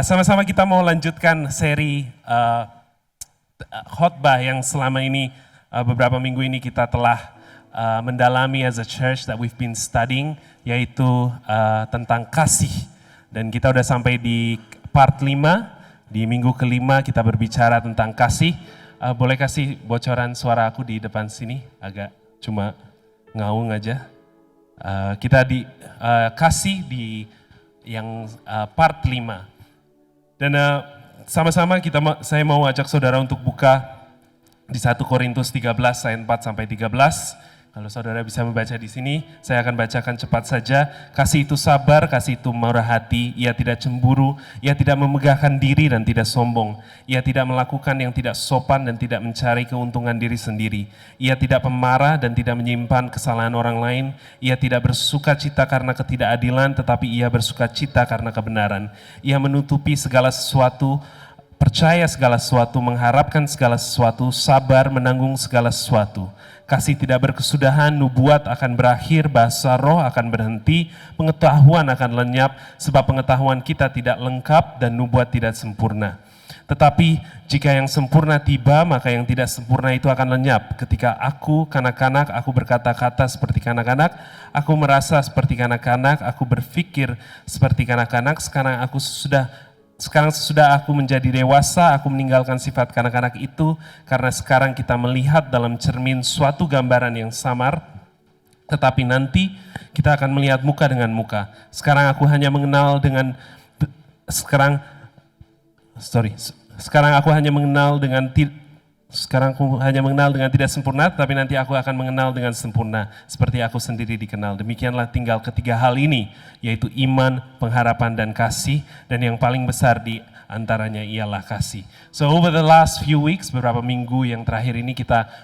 Sama-sama kita mau lanjutkan seri khotbah yang selama ini beberapa minggu ini kita telah mendalami as a church that we've been studying, yaitu tentang kasih. Dan kita udah sampai di part 5, di minggu kelima kita berbicara tentang kasih. Boleh kasih bocoran suara aku di depan sini, agak cuma ngaung aja. Kita di kasih di yang part 5. Dan sama-sama saya mau ajak saudara untuk buka di 1 Korintus 13 ayat 4 sampai 13. Kalau saudara bisa membaca di sini, saya akan bacakan cepat saja. Kasih itu sabar, kasih itu murah hati, ia tidak cemburu, ia tidak memegahkan diri dan tidak sombong. Ia tidak melakukan yang tidak sopan dan tidak mencari keuntungan diri sendiri. Ia tidak pemarah dan tidak menyimpan kesalahan orang lain. Ia tidak bersuka cita karena ketidakadilan, tetapi ia bersuka cita karena kebenaran. Ia menutupi segala sesuatu, percaya segala sesuatu, mengharapkan segala sesuatu, sabar menanggung segala sesuatu. Kasih tidak berkesudahan, nubuat akan berakhir, bahasa roh akan berhenti, pengetahuan akan lenyap, sebab pengetahuan kita tidak lengkap dan nubuat tidak sempurna. Tetapi jika yang sempurna tiba, maka yang tidak sempurna itu akan lenyap. Ketika aku kanak-kanak, aku berkata-kata seperti kanak-kanak, aku merasa seperti kanak-kanak, aku berpikir seperti kanak-kanak. Sekarang sesudah aku menjadi dewasa, aku meninggalkan sifat kanak-kanak itu, karena sekarang kita melihat dalam cermin suatu gambaran yang samar, tetapi nanti kita akan melihat muka dengan muka. Sekarang aku hanya mengenal dengan tidak sempurna, tapi nanti aku akan mengenal dengan sempurna, seperti aku sendiri dikenal. Demikianlah tinggal ketiga hal ini, yaitu iman, pengharapan, dan kasih, dan yang paling besar di antaranya ialah kasih. So over the last few weeks, beberapa minggu yang terakhir ini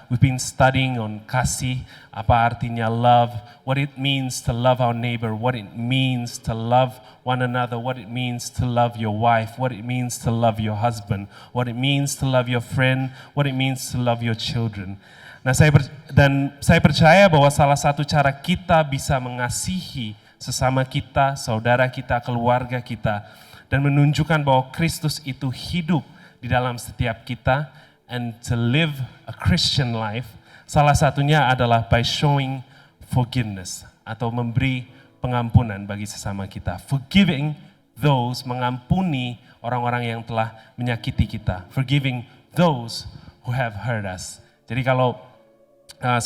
we've been studying on kasih, apa artinya love, what it means to love our neighbor, what it means to love one another, what it means to love your wife, what it means to love your husband, what it means to love your friend, what it means to love your children. Nah, saya percaya bahwa salah satu cara kita bisa mengasihi sesama kita, saudara kita, keluarga kita, dan menunjukkan bahwa Kristus itu hidup di dalam setiap kita, and to live a Christian life, salah satunya adalah by showing forgiveness, atau memberi pengampunan bagi sesama kita. Forgiving those, mengampuni orang-orang yang telah menyakiti kita. Forgiving those who have hurt us. Jadi kalau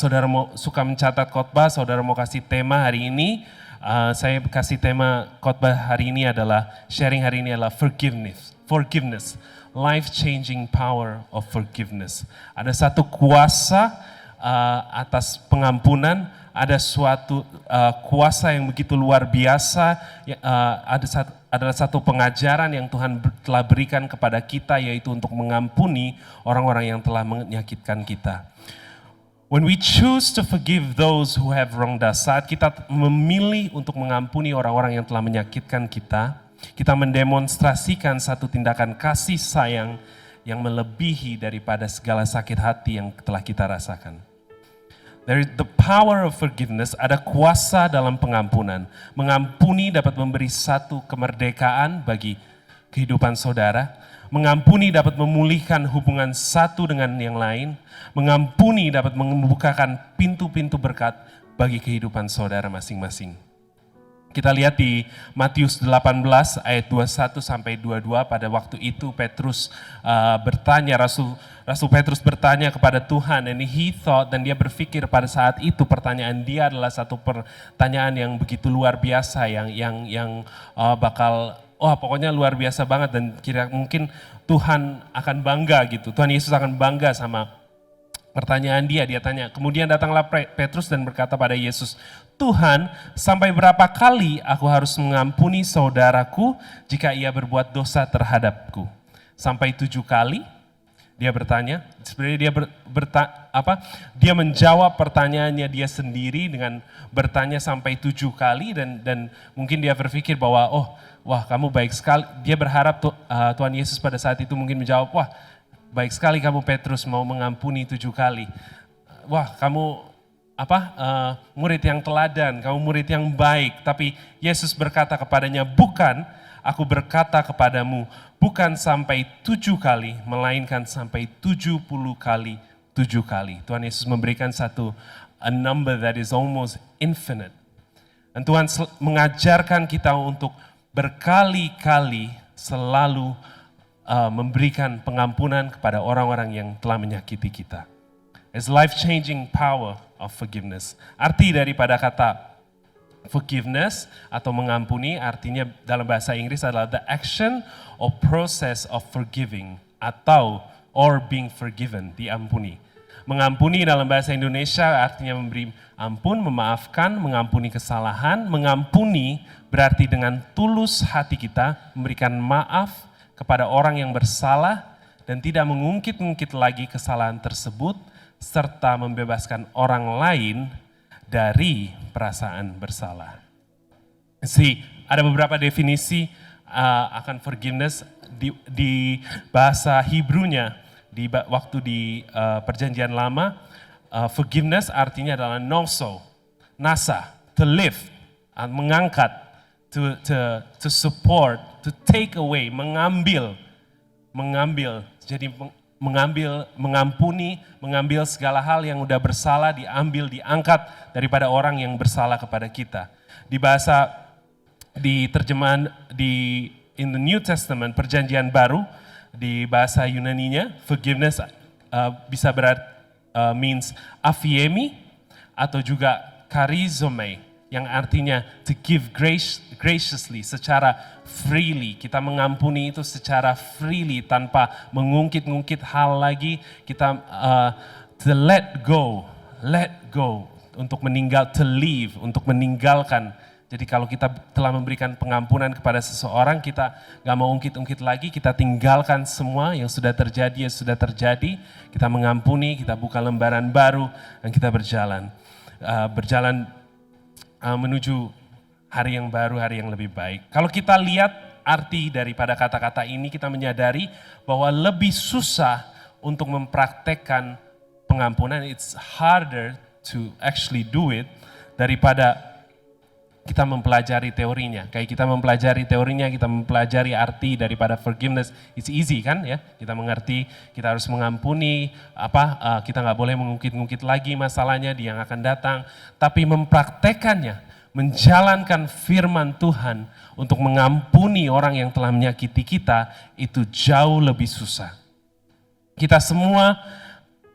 saudara suka mencatat khotbah, saudara mau kasih tema hari ini, saya kasih tema khotbah hari ini adalah, sharing hari ini adalah forgiveness, life-changing power of forgiveness. Ada satu kuasa atas pengampunan, ada suatu kuasa yang begitu luar biasa, adalah satu pengajaran yang Tuhan telah berikan kepada kita, yaitu untuk mengampuni orang-orang yang telah menyakitkan kita. When we choose to forgive those who have wronged us, saat kita memilih untuk mengampuni orang-orang yang telah menyakitkan kita, kita mendemonstrasikan satu tindakan kasih sayang yang melebihi daripada segala sakit hati yang telah kita rasakan. There is the power of forgiveness, ada kuasa dalam pengampunan. Mengampuni dapat memberi satu kemerdekaan bagi kehidupan saudara. Mengampuni dapat memulihkan hubungan satu dengan yang lain. Mengampuni dapat membukakan pintu-pintu berkat bagi kehidupan saudara masing-masing. Kita lihat di Matius 18 ayat 21 sampai 22, pada waktu itu Petrus Rasul Petrus bertanya kepada Tuhan, and he thought, dan dia berpikir pada saat itu pertanyaan dia adalah satu pertanyaan yang begitu luar biasa, yang bakal pokoknya luar biasa banget, dan mungkin Tuhan akan bangga gitu. Tuhan Yesus akan bangga sama pertanyaan dia. Dia tanya, kemudian datanglah Petrus dan berkata pada Yesus, Tuhan, sampai berapa kali aku harus mengampuni saudaraku jika ia berbuat dosa terhadapku? Sampai 7 kali? Dia bertanya. Sebenarnya dia menjawab pertanyaannya dia sendiri dengan bertanya sampai 7 kali, dan mungkin dia berpikir bahwa wah kamu baik sekali. Dia berharap Tuhan Yesus pada saat itu mungkin menjawab, wah baik sekali kamu Petrus mau mengampuni 7 kali. Wah kamu murid yang teladan, kamu murid yang baik. Tapi Yesus berkata kepadanya, bukan, aku berkata kepadamu, bukan sampai 7 kali, melainkan sampai 70 kali 7 kali. Tuhan Yesus memberikan a number that is almost infinite. Dan Tuhan mengajarkan kita untuk berkali-kali selalu memberikan pengampunan kepada orang-orang yang telah menyakiti kita. It's life-changing power of forgiveness. Arti daripada kata forgiveness atau mengampuni artinya dalam bahasa Inggris adalah the action or process of forgiving atau or being forgiven, diampuni. Mengampuni dalam bahasa Indonesia artinya memberi ampun, memaafkan, mengampuni kesalahan. Mengampuni berarti dengan tulus hati kita memberikan maaf kepada orang yang bersalah dan tidak mengungkit-ungkit lagi kesalahan tersebut serta membebaskan orang lain dari perasaan bersalah. Ada beberapa definisi akan forgiveness di bahasa Hebrew-nya waktu di Perjanjian Lama. Forgiveness artinya adalah noso, nasa, to lift, mengangkat, to support, to take away, mengambil. Jadi mengampuni, mengambil segala hal yang udah bersalah, diambil, diangkat daripada orang yang bersalah kepada kita. Di terjemahan in the New Testament, Perjanjian Baru, di bahasa Yunaninya, forgiveness bisa means aphiemi atau juga charizomai, yang artinya to give graciously, secara freely. Kita mengampuni itu secara freely tanpa mengungkit-ungkit hal lagi. Kita to let go, untuk to leave, untuk meninggalkan. Jadi kalau kita telah memberikan pengampunan kepada seseorang, kita gak mau ungkit-ungkit lagi, kita tinggalkan semua yang sudah terjadi, kita mengampuni, kita buka lembaran baru, dan kita berjalan menuju hari yang baru, hari yang lebih baik. Kalau kita lihat arti daripada kata-kata ini, kita menyadari bahwa lebih susah untuk mempraktekkan pengampunan. It's harder to actually do it daripada kita mempelajari teorinya. Kayak kita mempelajari teorinya, kita mempelajari arti daripada forgiveness. It's easy kan ya? Kita mengerti, kita harus mengampuni, kita nggak boleh mengungkit-ungkit lagi masalahnya di yang akan datang. Tapi mempraktekannya, menjalankan firman Tuhan untuk mengampuni orang yang telah menyakiti kita, itu jauh lebih susah. Kita semua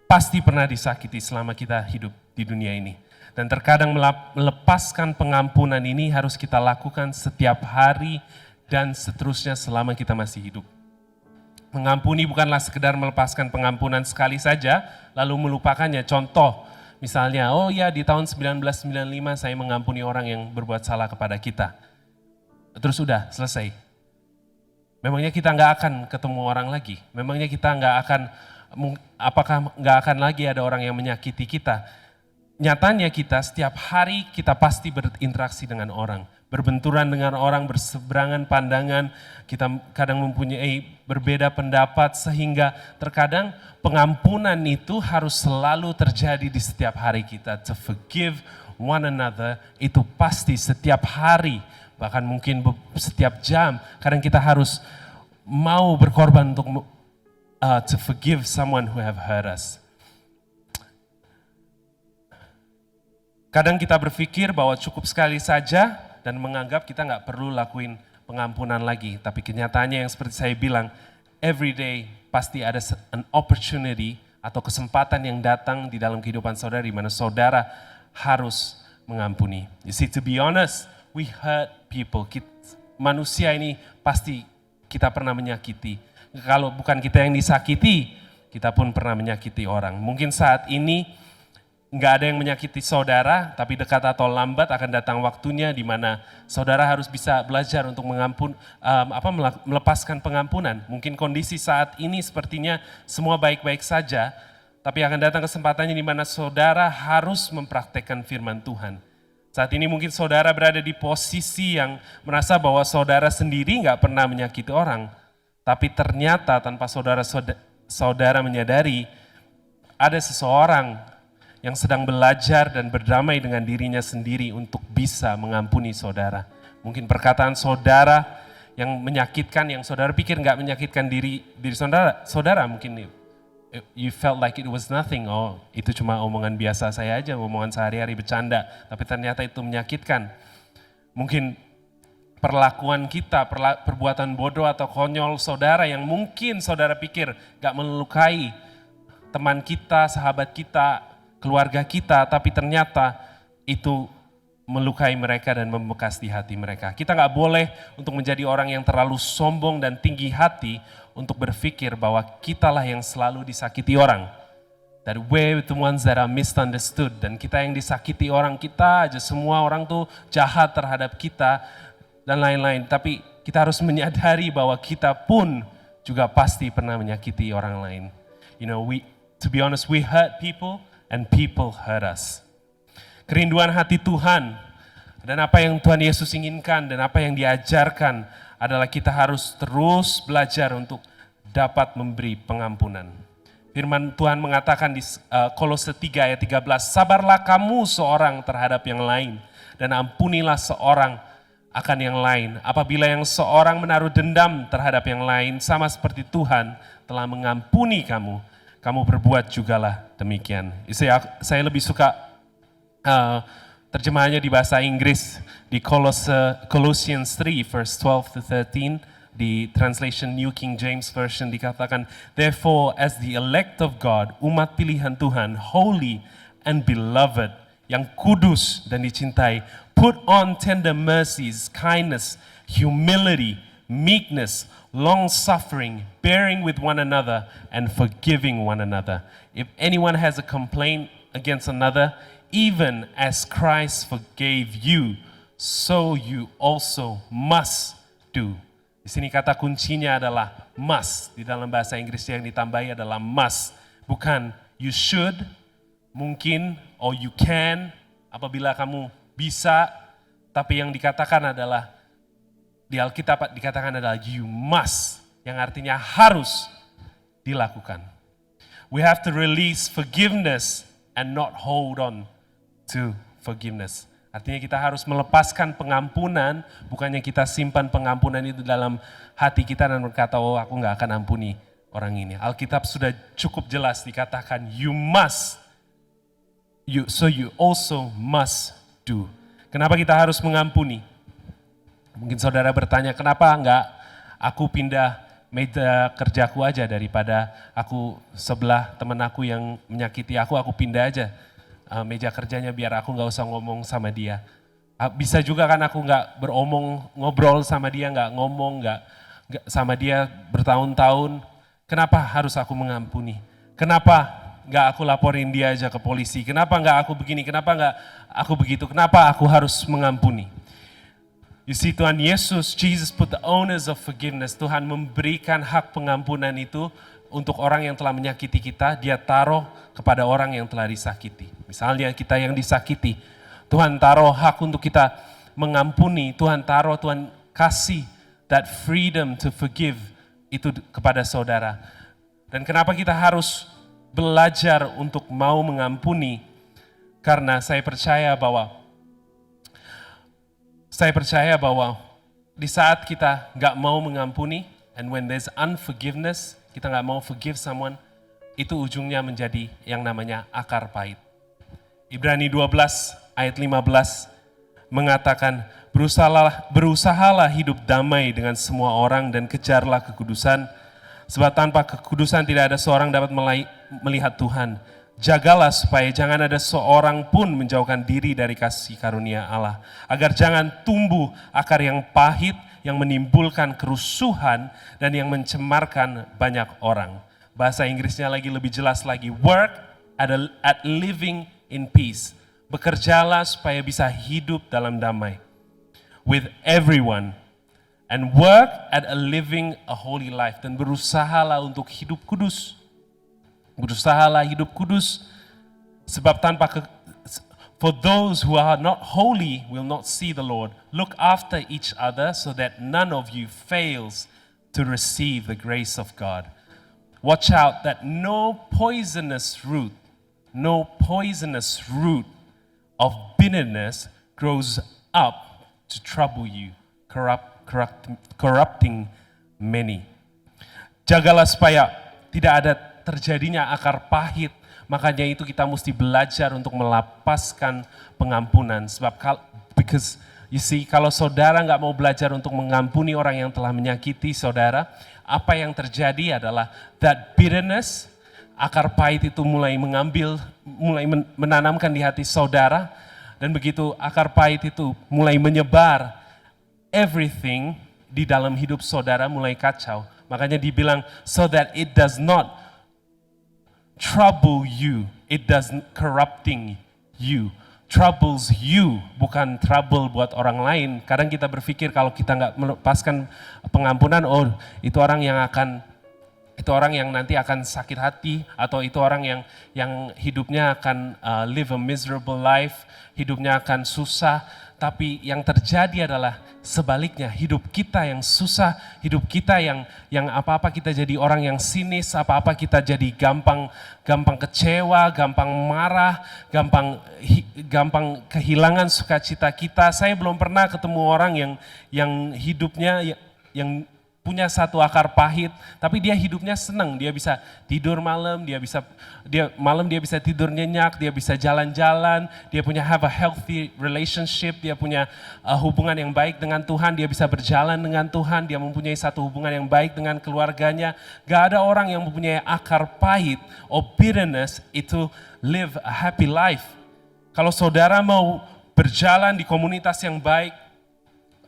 pasti pernah disakiti selama kita hidup di dunia ini. Dan terkadang melepaskan pengampunan ini harus kita lakukan setiap hari dan seterusnya selama kita masih hidup. Mengampuni bukanlah sekedar melepaskan pengampunan sekali saja lalu melupakannya. Contoh, misalnya, di tahun 1995 saya mengampuni orang yang berbuat salah kepada kita. Terus udah, selesai. Memangnya kita nggak akan ketemu orang lagi? Memangnya kita apakah nggak akan lagi ada orang yang menyakiti kita? Nyatanya kita setiap hari kita pasti berinteraksi dengan orang, berbenturan dengan orang, berseberangan pandangan, kita kadang mempunyai berbeda pendapat sehingga terkadang pengampunan itu harus selalu terjadi di setiap hari kita. To forgive one another itu pasti setiap hari, bahkan mungkin setiap jam. Kadang kita harus mau berkorban untuk to forgive someone who have hurt us. Kadang kita berpikir bahwa cukup sekali saja dan menganggap kita nggak perlu lakuin pengampunan lagi. Tapi kenyataannya yang seperti saya bilang, every day pasti ada an opportunity atau kesempatan yang datang di dalam kehidupan saudara di mana saudara harus mengampuni. You see, to be honest, we hurt people. Manusia ini pasti kita pernah menyakiti. Kalau bukan kita yang disakiti, kita pun pernah menyakiti orang. Mungkin saat ini nggak ada yang menyakiti saudara, tapi dekat atau lambat akan datang waktunya di mana saudara harus bisa belajar untuk melepaskan pengampunan. Mungkin kondisi saat ini sepertinya semua baik-baik saja, tapi akan datang kesempatannya di mana saudara harus mempraktekkan firman Tuhan. Saat ini mungkin saudara berada di posisi yang merasa bahwa saudara sendiri nggak pernah menyakiti orang, tapi ternyata tanpa saudara menyadari ada seseorang yang sedang belajar dan berdamai dengan dirinya sendiri untuk bisa mengampuni saudara. Mungkin perkataan saudara yang menyakitkan, yang saudara pikir nggak menyakitkan diri saudara mungkin you felt like it was nothing. Oh, itu cuma omongan biasa saya aja, omongan sehari-hari bercanda, tapi ternyata itu menyakitkan. Mungkin perlakuan kita, perbuatan bodoh atau konyol saudara yang mungkin saudara pikir gak melukai teman kita, sahabat kita, keluarga kita, tapi ternyata itu melukai mereka dan membekas di hati mereka. Kita gak boleh untuk menjadi orang yang terlalu sombong dan tinggi hati untuk berpikir bahwa kitalah yang selalu disakiti orang. That we're the ones that are misunderstood. Dan kita yang disakiti orang, kita aja, semua orang tuh jahat terhadap kita dan lain-lain. Tapi kita harus menyadari bahwa kita pun juga pasti pernah menyakiti orang lain. You know, to be honest, we hurt people and people hurt us. Kerinduan hati Tuhan dan apa yang Tuhan Yesus inginkan dan apa yang diajarkan adalah kita harus terus belajar untuk dapat memberi pengampunan. Firman Tuhan mengatakan di Kolose 3 ayat 13, sabarlah kamu seorang terhadap yang lain dan ampunilah seorang akan yang lain. Apabila yang seorang menaruh dendam terhadap yang lain, sama seperti Tuhan telah mengampuni kamu, kamu berbuat jugalah demikian. Saya lebih suka terjemahannya di bahasa Inggris di Colossians 3 verse 12 to 13, di translation New King James Version dikatakan, therefore as the elect of God, umat pilihan Tuhan, holy and beloved, yang kudus dan dicintai, put on tender mercies, kindness, humility, meekness, long-suffering, bearing with one another, and forgiving one another. If anyone has a complaint against another, even as Christ forgave you, so you also must do. Di sini kata kuncinya adalah must. Di dalam bahasa Inggris yang ditambahi adalah must. Bukan you should, mungkin, or you can, apabila kamu bisa. Tapi yang dikatakan adalah, di Alkitab dikatakan adalah you must, yang artinya harus dilakukan. We have to release forgiveness and not hold on to forgiveness. Artinya kita harus melepaskan pengampunan, bukannya kita simpan pengampunan itu dalam hati kita dan berkata, oh aku gak akan ampuni orang ini. Alkitab sudah cukup jelas dikatakan, you must, so you also must do. Kenapa kita harus mengampuni? Mungkin saudara bertanya, kenapa enggak aku pindah meja kerjaku aja daripada aku sebelah teman aku yang menyakiti aku pindah aja meja kerjanya biar aku nggak usah ngomong sama dia. Bisa juga kan aku nggak ngobrol sama dia, nggak ngomong, nggak sama dia bertahun-tahun. Kenapa harus aku mengampuni? Kenapa nggak aku laporin dia aja ke polisi? Kenapa nggak aku begini? Kenapa nggak aku begitu? Kenapa aku harus mengampuni? You see, Tuhan Yesus, Jesus put the onus of forgiveness. Tuhan memberikan hak pengampunan itu untuk orang yang telah menyakiti kita, dia taruh kepada orang yang telah disakiti. Misalnya kita yang disakiti, Tuhan taruh hak untuk kita mengampuni, Tuhan kasih that freedom to forgive itu kepada saudara. Dan kenapa kita harus belajar untuk mau mengampuni? Karena saya percaya bahwa di saat kita gak mau mengampuni, and when there's unforgiveness, kita gak mau forgive someone, itu ujungnya menjadi yang namanya akar pahit. Ibrani 12 ayat 15 mengatakan, berusahalah hidup damai dengan semua orang dan kejarlah kekudusan, sebab tanpa kekudusan tidak ada seorang dapat melihat Tuhan. Jagalah supaya jangan ada seorang pun menjauhkan diri dari kasih karunia Allah, agar jangan tumbuh akar yang pahit yang menimbulkan kerusuhan dan yang mencemarkan banyak orang. Bahasa Inggrisnya lebih jelas lagi, work at living in peace. Bekerjalah supaya bisa hidup dalam damai with everyone, and work at living a holy life, dan berusahalah untuk hidup kudus. Berusahalah hidup kudus, sebab for those who are not holy will not see the Lord. Look after each other so that none of you fails to receive the grace of God. Watch out that no poisonous root of bitterness grows up to trouble you, corrupting many. Jagalah supaya tidak ada terjadinya akar pahit. Makanya itu kita mesti belajar untuk melapaskan pengampunan. Because you see, kalau saudara nggak mau belajar untuk mengampuni orang yang telah menyakiti saudara, apa yang terjadi adalah that bitterness, akar pahit itu mulai menanamkan di hati saudara, dan begitu akar pahit itu mulai menyebar, everything di dalam hidup saudara mulai kacau. Makanya dibilang, so that it does not trouble you, it doesn't corrupting you. Troubles you, bukan trouble buat orang lain. Kadang kita berpikir kalau kita nggak melepaskan pengampunan, oh itu orang yang nanti akan sakit hati, atau itu orang yang hidupnya akan live a miserable life, hidupnya akan susah. Tapi yang terjadi adalah sebaliknya, hidup kita yang susah, hidup kita yang apa-apa kita jadi orang yang sinis, apa-apa kita jadi gampang kecewa, gampang marah, gampang kehilangan sukacita kita. Saya belum pernah ketemu orang yang hidupnya yang punya satu akar pahit, tapi dia hidupnya senang, dia bisa tidur malam, dia bisa tidur nyenyak, dia bisa jalan-jalan, dia punya have a healthy relationship, dia punya hubungan yang baik dengan Tuhan, dia bisa berjalan dengan Tuhan, dia mempunyai satu hubungan yang baik dengan keluarganya. Gak ada orang yang mempunyai akar pahit or bitterness itu live a happy life. Kalau saudara mau berjalan di komunitas yang baik,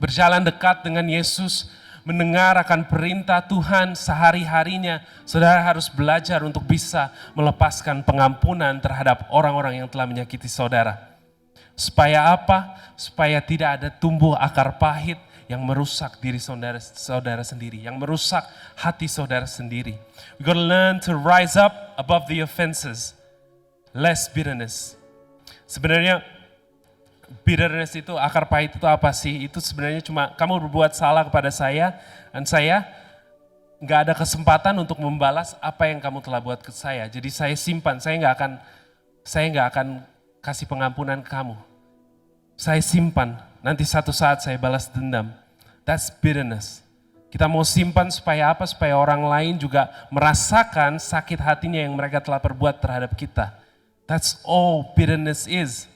berjalan dekat dengan Yesus, mendengar akan perintah Tuhan sehari-harinya, saudara harus belajar untuk bisa melepaskan pengampunan terhadap orang-orang yang telah menyakiti saudara. Supaya apa? Supaya tidak ada tumbuh akar pahit yang merusak diri saudara sendiri, yang merusak hati saudara sendiri. We gotta learn to rise up above the offenses, less bitterness. Sebenarnya bitterness itu, akar pahit itu apa sih? Itu sebenarnya cuma kamu berbuat salah kepada saya, dan saya nggak ada kesempatan untuk membalas apa yang kamu telah buat ke saya. Jadi saya simpan, saya nggak akan kasih pengampunan ke kamu. Saya simpan, nanti satu saat saya balas dendam. That's bitterness. Kita mau simpan supaya apa? Supaya orang lain juga merasakan sakit hatinya yang mereka telah perbuat terhadap kita. That's all bitterness is.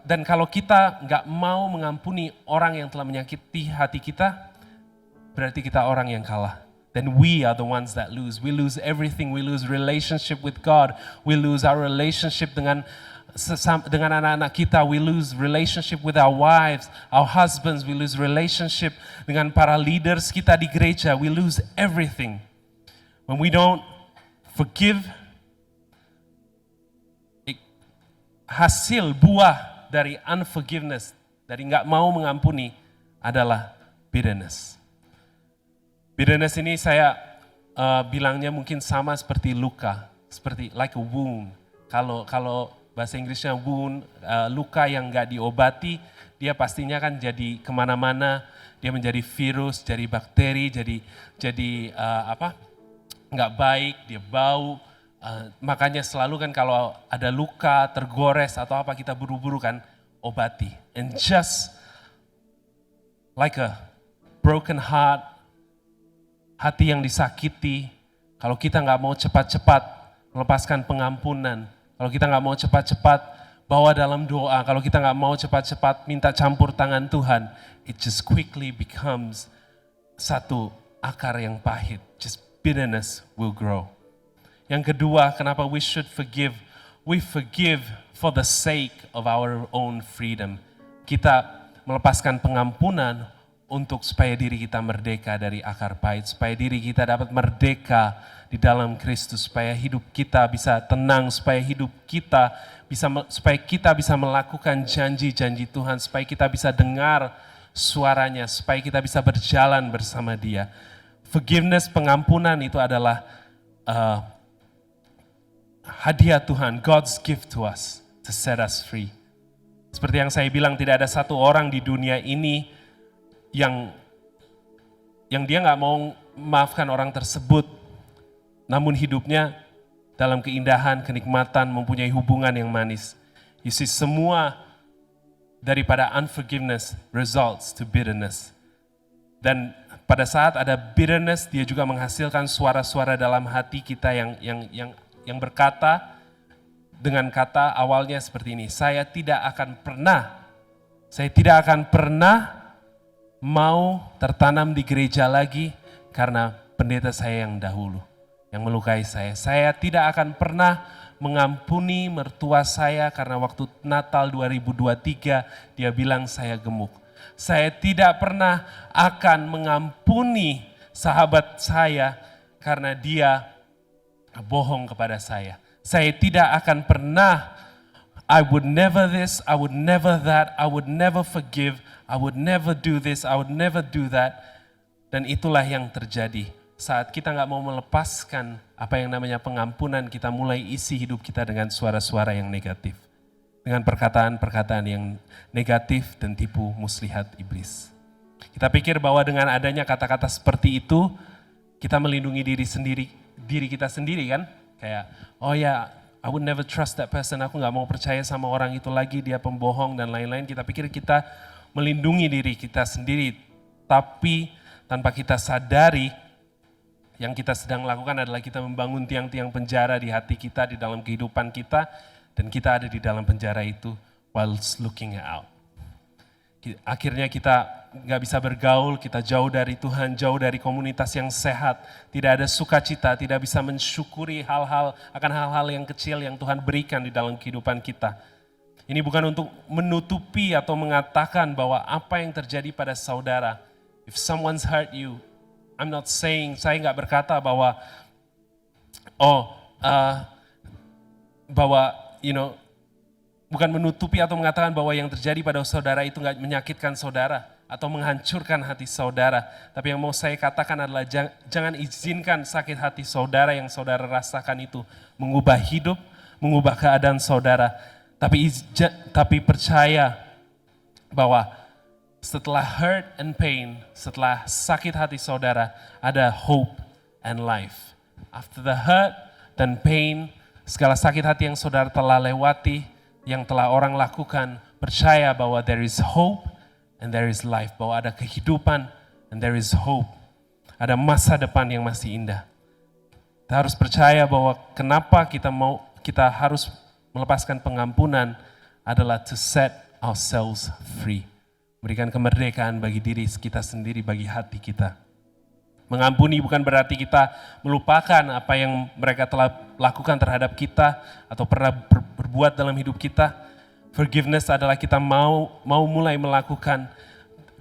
Dan kalau kita nggak mau mengampuni orang yang telah menyakiti hati kita, berarti kita orang yang kalah. Then we are the ones that lose. We lose everything. We lose relationship with God. We lose our relationship dengan anak-anak kita. We lose relationship with our wives, our husbands. We lose relationship dengan para leaders kita di gereja. We lose everything. When we don't forgive, hasil buah dari unforgiveness, dari nggak mau mengampuni adalah bitterness. Bitterness ini saya bilangnya mungkin sama seperti luka, seperti like a wound. Kalau bahasa Inggrisnya wound, luka yang nggak diobati, dia pastinya kan jadi kemana-mana, dia menjadi virus, jadi bakteri, jadi nggak baik, dia bau. Makanya selalu kan kalau ada luka, tergores atau apa, kita buru-buru kan obati. And just like a broken heart, hati yang disakiti, kalau kita nggak mau cepat-cepat melepaskan pengampunan, kalau kita nggak mau cepat-cepat bawa dalam doa, kalau kita nggak mau cepat-cepat minta campur tangan Tuhan, it just quickly becomes satu akar yang pahit. Just bitterness will grow. Yang kedua, kenapa we should forgive? We forgive for the sake of our own freedom. Kita melepaskan pengampunan untuk supaya diri kita merdeka dari akar pahit, supaya diri kita dapat merdeka di dalam Kristus, supaya hidup kita bisa tenang, supaya kita bisa melakukan janji-janji Tuhan, supaya kita bisa dengar suaranya, supaya kita bisa berjalan bersama Dia. Forgiveness, pengampunan itu adalah hadiah Tuhan, God's gift to us to set us free. Seperti yang saya bilang, tidak ada satu orang di dunia ini yang dia nggak mau memaafkan orang tersebut, namun hidupnya dalam keindahan, kenikmatan, mempunyai hubungan yang manis. You see, semua daripada unforgiveness results to bitterness. Dan pada saat ada bitterness, dia juga menghasilkan suara-suara dalam hati kita yang berkata dengan kata awalnya seperti ini, saya tidak akan pernah mau tertanam di gereja lagi karena pendeta saya yang dahulu, yang melukai saya. Saya tidak akan pernah mengampuni mertua saya karena waktu Natal 2023 dia bilang saya gemuk. Saya tidak pernah akan mengampuni sahabat saya karena dia bohong kepada saya. Saya tidak akan pernah, I would never this, I would never that, I would never forgive, I would never do this, I would never do that. Dan itulah yang terjadi. Saat kita nggak mau melepaskan apa yang namanya pengampunan, kita mulai isi hidup kita dengan suara-suara yang negatif. Dengan perkataan-perkataan yang negatif dan tipu muslihat iblis. Kita pikir bahwa dengan adanya kata-kata seperti itu, kita melindungi diri kita sendiri kan? Kayak, oh ya, I would never trust that person, aku nggak mau percaya sama orang itu lagi, dia pembohong dan lain-lain. Kita pikir kita melindungi diri kita sendiri, tapi tanpa kita sadari, yang kita sedang lakukan adalah kita membangun tiang-tiang penjara di hati kita, di dalam kehidupan kita, dan kita ada di dalam penjara itu whilst looking out. Akhirnya kita nggak bisa bergaul, kita jauh dari Tuhan, jauh dari komunitas yang sehat, tidak ada sukacita, tidak bisa mensyukuri akan hal-hal yang kecil yang Tuhan berikan di dalam kehidupan kita. Ini bukan untuk menutupi atau mengatakan bahwa apa yang terjadi pada saudara, if someone's hurt you, I'm not saying, saya nggak berkata bahwa, bukan menutupi atau mengatakan bahwa yang terjadi pada saudara itu nggak menyakitkan saudara atau menghancurkan hati saudara. Tapi yang mau saya katakan adalah jangan izinkan sakit hati saudara yang saudara rasakan itu mengubah hidup, mengubah keadaan saudara. Tapi percaya bahwa setelah hurt and pain, setelah sakit hati saudara, ada hope and life. After the hurt dan pain, segala sakit hati yang saudara telah lewati, yang telah orang lakukan, percaya bahwa there is hope and there is life. Bahwa ada kehidupan and there is hope. Ada masa depan yang masih indah. Kita harus percaya bahwa kenapa kita harus melepaskan pengampunan adalah to set ourselves free. Berikan kemerdekaan bagi diri kita sendiri, bagi hati kita. Mengampuni bukan berarti kita melupakan apa yang mereka telah lakukan terhadap kita atau pernah berbuat dalam hidup kita. Forgiveness adalah kita mau mulai melakukan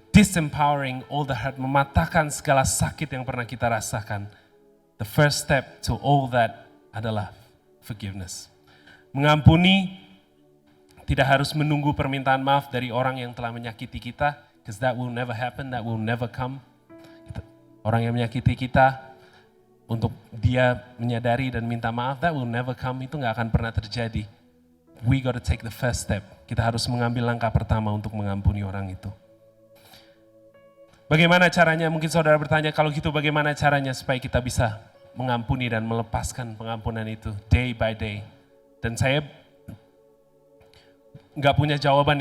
disempowering all the hurt, mematahkan segala sakit yang pernah kita rasakan. The first step to all that adalah forgiveness. Mengampuni tidak harus menunggu permintaan maaf dari orang yang telah menyakiti kita, because that will never happen, that will never come. Orang yang menyakiti kita, untuk dia menyadari dan minta maaf, that will never come, itu nggak akan pernah terjadi. We got to take the first step. Kita harus mengambil langkah pertama untuk mengampuni orang itu. Bagaimana caranya? Mungkin saudara bertanya, kalau gitu bagaimana caranya supaya kita bisa mengampuni dan melepaskan pengampunan itu day by day? Dan saya nggak punya jawaban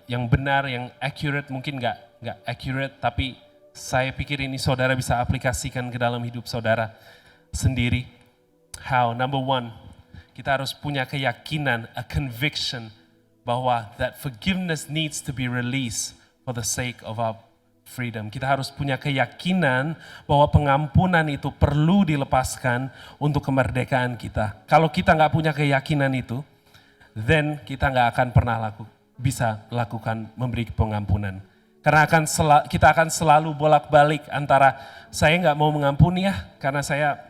yang benar, yang accurate, mungkin nggak accurate, tapi saya pikir ini saudara bisa aplikasikan ke dalam hidup saudara sendiri. How? Number one, kita harus punya keyakinan, a conviction, bahwa that forgiveness needs to be released for the sake of our freedom. Kita harus punya keyakinan bahwa pengampunan itu perlu dilepaskan untuk kemerdekaan kita. Kalau kita nggak punya keyakinan itu, then kita nggak akan pernah bisa lakukan memberi pengampunan. Karena kita akan selalu bolak-balik antara saya nggak mau mengampuni ya, karena saya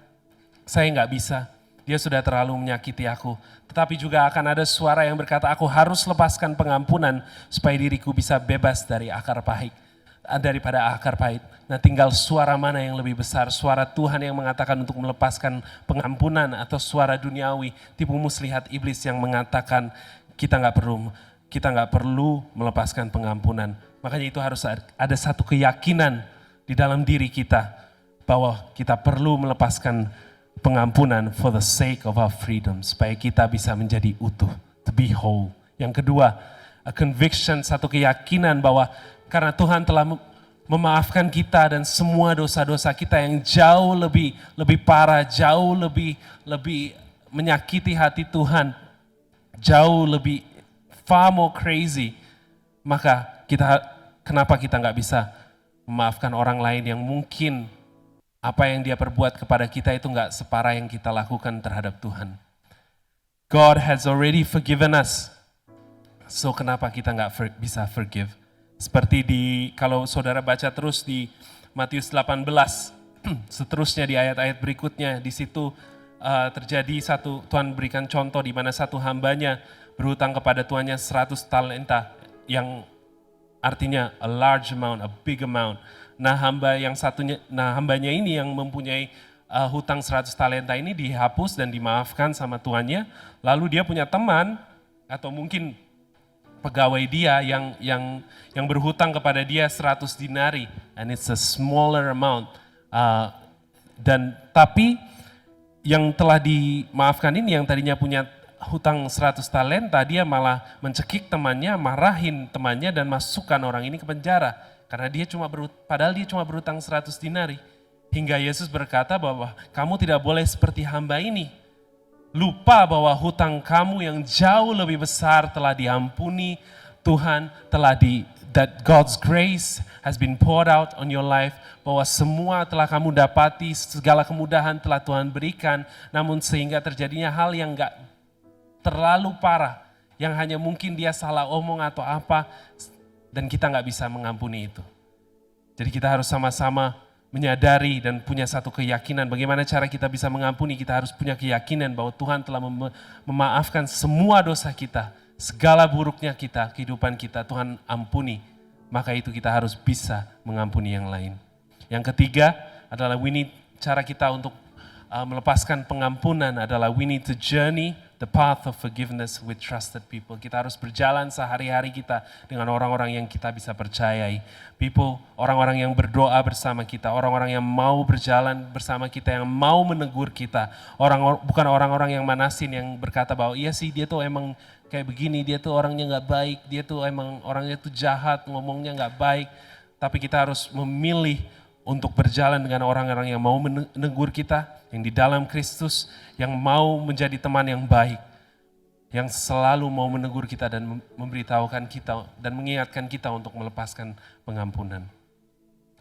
nggak bisa. Dia sudah terlalu menyakiti aku. Tetapi juga akan ada suara yang berkata, aku harus lepaskan pengampunan supaya diriku bisa bebas dari daripada akar pahit. Nah, tinggal suara mana yang lebih besar, suara Tuhan yang mengatakan untuk melepaskan pengampunan atau suara duniawi, tipu muslihat iblis yang mengatakan kita nggak perlu melepaskan pengampunan. Makanya itu harus ada satu keyakinan di dalam diri kita bahwa kita perlu melepaskan pengampunan for the sake of our freedom, supaya kita bisa menjadi utuh, to be whole. Yang kedua, a conviction, satu keyakinan bahwa karena Tuhan telah memaafkan kita dan semua dosa-dosa kita yang jauh lebih parah, jauh lebih menyakiti hati Tuhan, jauh lebih far more crazy. Maka kenapa kita nggak bisa memaafkan orang lain yang mungkin apa yang dia perbuat kepada kita itu nggak separah yang kita lakukan terhadap Tuhan. God has already forgiven us. So kenapa kita nggak bisa forgive? Seperti kalau saudara baca terus di Matius 18, seterusnya di ayat-ayat berikutnya, di situ terjadi Tuhan berikan contoh di mana satu hambanya berhutang kepada tuannya 100 talenta, yang artinya a large amount, a big amount. Nah hambanya ini yang mempunyai hutang 100 talenta ini dihapus dan dimaafkan sama tuannya. Lalu dia punya teman atau mungkin pegawai dia yang berhutang kepada dia 100 dinari, and it's a smaller amount. Tapi yang telah dimaafkan ini, yang tadinya punya hutang 100 talenta, dia malah mencekik temannya, marahin temannya dan masukkan orang ini ke penjara karena padahal dia cuma berhutang 100 dinari. Hingga Yesus berkata bahwa kamu tidak boleh seperti hamba ini, lupa bahwa hutang kamu yang jauh lebih besar telah diampuni Tuhan, that God's grace has been poured out on your life, bahwa semua telah kamu dapati, segala kemudahan telah Tuhan berikan, namun sehingga terjadinya hal yang gak terlalu parah, yang hanya mungkin dia salah omong atau apa, dan kita gak bisa mengampuni itu. Jadi kita harus sama-sama menyadari dan punya satu keyakinan bagaimana cara kita bisa mengampuni. Kita harus punya keyakinan bahwa Tuhan telah memaafkan semua dosa kita, segala buruknya kita, kehidupan kita, Tuhan ampuni. Maka itu kita harus bisa mengampuni yang lain. Yang ketiga adalah cara kita untuk melepaskan pengampunan adalah we need to journey the path of forgiveness with trusted people. Kita harus berjalan sehari-hari kita dengan orang-orang yang kita bisa percayai. Orang-orang yang berdoa bersama kita, orang-orang yang mau berjalan bersama kita, yang mau menegur kita. Bukan orang-orang yang manasin, yang berkata bahwa iya sih dia tuh emang kayak begini, dia tuh orangnya gak baik, dia tuh emang orangnya tuh jahat, ngomongnya gak baik. Tapi kita harus memilih untuk berjalan dengan orang-orang yang mau menegur kita, yang di dalam Kristus, yang mau menjadi teman yang baik, yang selalu mau menegur kita dan memberitahukan kita dan mengingatkan kita untuk melepaskan pengampunan.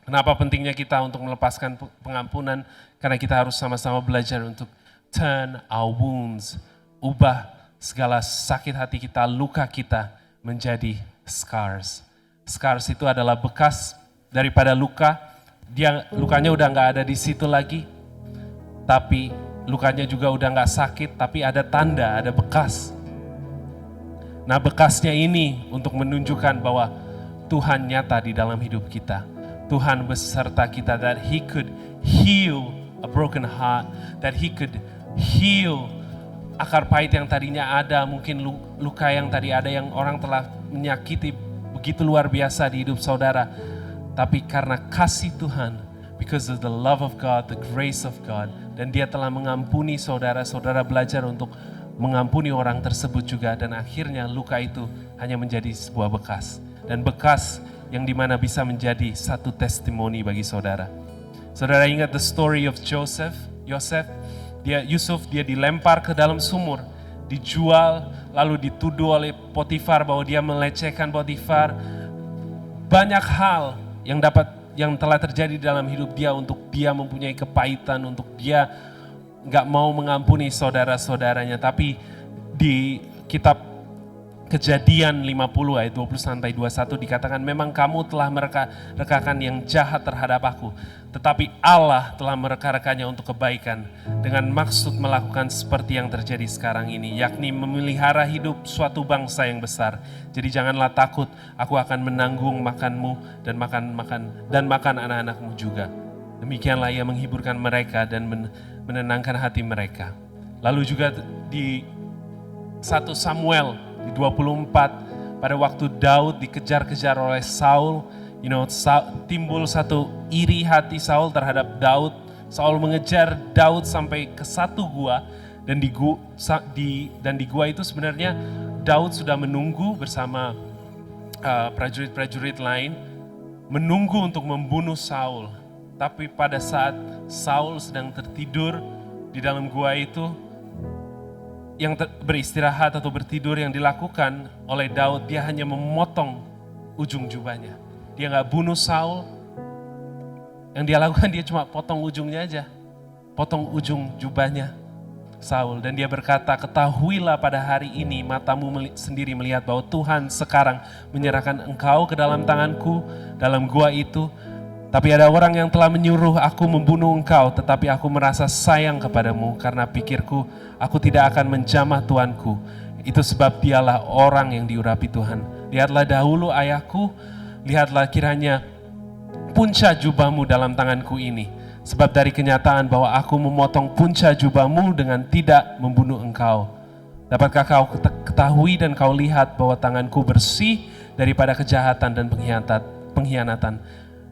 Kenapa pentingnya kita untuk melepaskan pengampunan? Karena kita harus sama-sama belajar untuk turn our wounds, ubah segala sakit hati kita, luka kita menjadi scars. Scars itu adalah bekas daripada luka. Lukanya udah gak ada di situ lagi, tapi lukanya juga udah gak sakit, tapi ada tanda, ada bekas. Nah bekasnya ini untuk menunjukkan bahwa Tuhan nyata di dalam hidup kita. Tuhan beserta kita, that He could heal a broken heart, that He could heal akar pahit yang tadinya ada, mungkin luka yang tadi ada, yang orang telah menyakiti begitu luar biasa di hidup saudara. Tapi karena kasih Tuhan, because of the love of God, the grace of God, dan Dia telah mengampuni saudara belajar untuk mengampuni orang tersebut juga, dan akhirnya luka itu hanya menjadi sebuah bekas. Dan bekas yang dimana bisa menjadi satu testimoni bagi saudara. Saudara ingat the story of Yusuf, dia dilempar ke dalam sumur, dijual, lalu dituduh oleh Potifar bahwa dia melecehkan Potifar. Banyak hal yang telah terjadi dalam hidup dia untuk dia mempunyai kepahitan, untuk dia gak mau mengampuni saudara-saudaranya. Tapi di kitab Kejadian 50 ayat 20-21 dikatakan, memang kamu telah mereka-rekakan yang jahat terhadap aku, tetapi Allah telah mereka-rekanya untuk kebaikan dengan maksud melakukan seperti yang terjadi sekarang ini, yakni memelihara hidup suatu bangsa yang besar. Jadi janganlah takut, aku akan menanggung makanmu dan makan anak-anakmu juga. Demikianlah ia menghiburkan mereka dan menenangkan hati mereka. Lalu juga di 1 Samuel di 24, pada waktu Daud dikejar-kejar oleh Saul, timbul satu iri hati Saul terhadap Daud. Saul mengejar Daud sampai ke satu gua, dan di gua itu sebenarnya Daud sudah menunggu bersama prajurit-prajurit lain. menunggu untuk membunuh Saul. Tapi pada saat Saul sedang tertidur di dalam gua itu, yang beristirahat atau bertidur, yang dilakukan oleh Daud, dia hanya memotong ujung jubahnya. Dia nggak bunuh Saul, yang dia lakukan dia cuma potong ujungnya aja, potong ujung jubahnya Saul. Dan dia berkata, ketahuilah pada hari ini matamu sendiri melihat bahwa Tuhan sekarang menyerahkan engkau ke dalam tanganku dalam gua itu. Tapi ada orang yang telah menyuruh aku membunuh engkau, tetapi aku merasa sayang kepadamu karena pikirku aku tidak akan menjamah Tuanku. Itu sebab dialah orang yang diurapi Tuhan. Lihatlah dahulu ayahku, lihatlah kiranya punca jubahmu dalam tanganku ini. Sebab dari kenyataan bahwa aku memotong punca jubahmu dengan tidak membunuh engkau. Dapatkah kau ketahui dan kau lihat bahwa tanganku bersih daripada kejahatan dan pengkhianatan.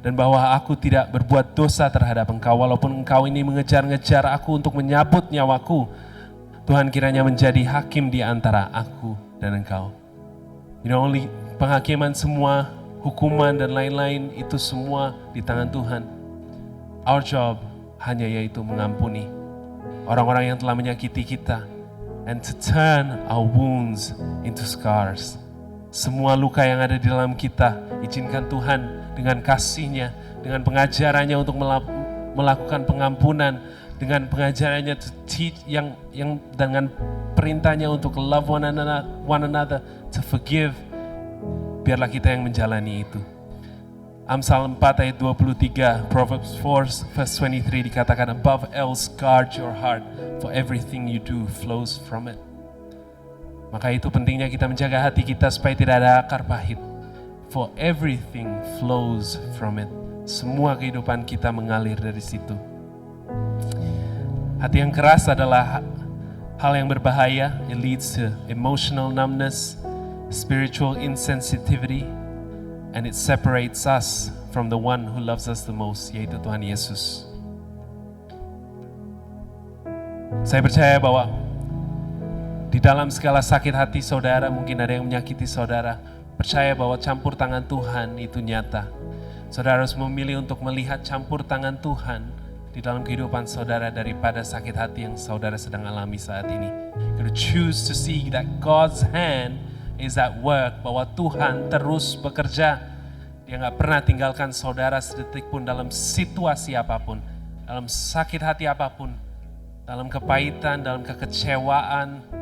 Dan bahwa aku tidak berbuat dosa terhadap engkau, walaupun engkau ini mengejar-ngejar aku untuk menyabut nyawaku. Tuhan kiranya menjadi hakim di antara aku dan engkau. Penghakiman semua, hukuman dan lain-lain itu semua di tangan Tuhan. Our job hanya yaitu mengampuni orang-orang yang telah menyakiti kita, and to turn our wounds into scars. Semua luka yang ada di dalam kita, izinkan Tuhan dengan kasih-Nya, dengan pengajarannya untuk melakukan pengampunan, dengan pengajarannya yang dengan perintahnya untuk love one another, to forgive. Biarlah kita yang menjalani itu. Amsal 4 ayat 23, Proverbs 4 verse 23 dikatakan, above else guard your heart, for everything you do flows from it. Maka itu pentingnya kita menjaga hati kita supaya tidak ada akar pahit. For everything flows from it. Semua kehidupan kita mengalir dari situ. Hati yang keras adalah hal yang berbahaya. It leads to emotional numbness, spiritual insensitivity, and it separates us from the one who loves us the most, yaitu Tuhan Yesus. Saya percaya bahwa di dalam segala sakit hati saudara, mungkin ada yang menyakiti saudara, percaya bahwa campur tangan Tuhan itu nyata. Saudara harus memilih untuk melihat campur tangan Tuhan di dalam kehidupan saudara daripada sakit hati yang saudara sedang alami saat ini. You choose to see that God's hand is at work, bahwa Tuhan terus bekerja. Dia gak pernah tinggalkan saudara sedetik pun dalam situasi apapun, dalam sakit hati apapun, dalam kepahitan, dalam kekecewaan.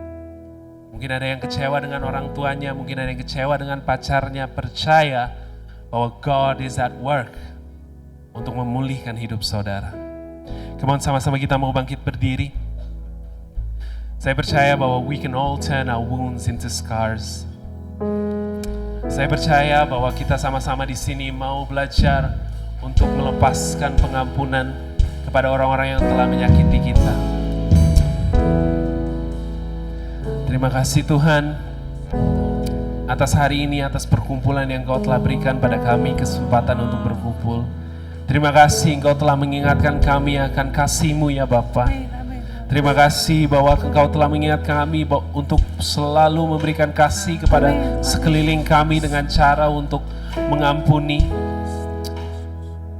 Mungkin ada yang kecewa dengan orang tuanya, mungkin ada yang kecewa dengan pacarnya. Percaya bahwa God is at work untuk memulihkan hidup saudara. Come on, sama-sama kita mau bangkit berdiri. Saya percaya bahwa we can all turn our wounds into scars. Saya percaya bahwa kita sama-sama di sini mau belajar untuk melepaskan pengampunan kepada orang-orang yang telah menyakiti kita. Terima kasih Tuhan atas hari ini, atas perkumpulan yang Kau telah berikan pada kami kesempatan untuk berkumpul. Terima kasih Engkau telah mengingatkan kami akan kasih-Mu ya Bapa. Terima kasih bahwa Engkau telah mengingatkan kami untuk selalu memberikan kasih kepada sekeliling kami dengan cara untuk mengampuni.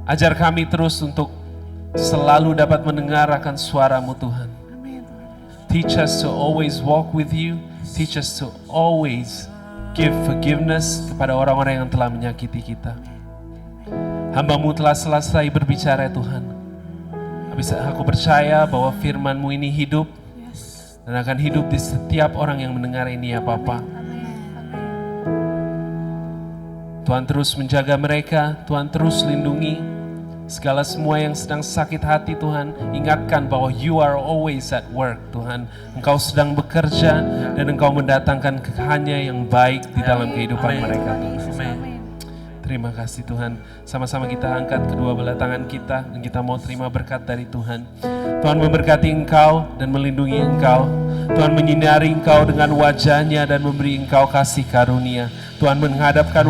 Ajar kami terus untuk selalu dapat mendengar akan suara-Mu Tuhan. Teach us to always walk with you. Teach us to always give forgiveness kepada orang-orang yang telah menyakiti kita. Hamba-Mu telah selesai berbicara Tuhan. Aku percaya bahwa firman-Mu ini hidup dan akan hidup di setiap orang yang mendengar ini ya Bapa. Tuhan terus menjaga mereka, Tuhan terus lindungi segala semua yang sedang sakit hati Tuhan. Ingatkan bahwa you are always at work Tuhan. Engkau sedang bekerja dan Engkau mendatangkan hanya yang baik di dalam kehidupan mereka Tuhan. Terima kasih Tuhan. Sama-sama kita angkat kedua belah tangan kita dan kita mau terima berkat dari Tuhan. Tuhan memberkati engkau dan melindungi engkau. Tuhan menyinari engkau dengan wajahnya dan memberi engkau kasih karunia. Tuhan menghadapkan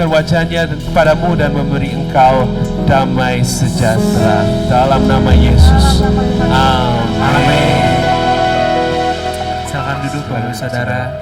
wajahnya kepadamu dan memberi engkau damai sejahtera. Dalam nama Yesus. Amin. Silakan duduk Bapak Saudara.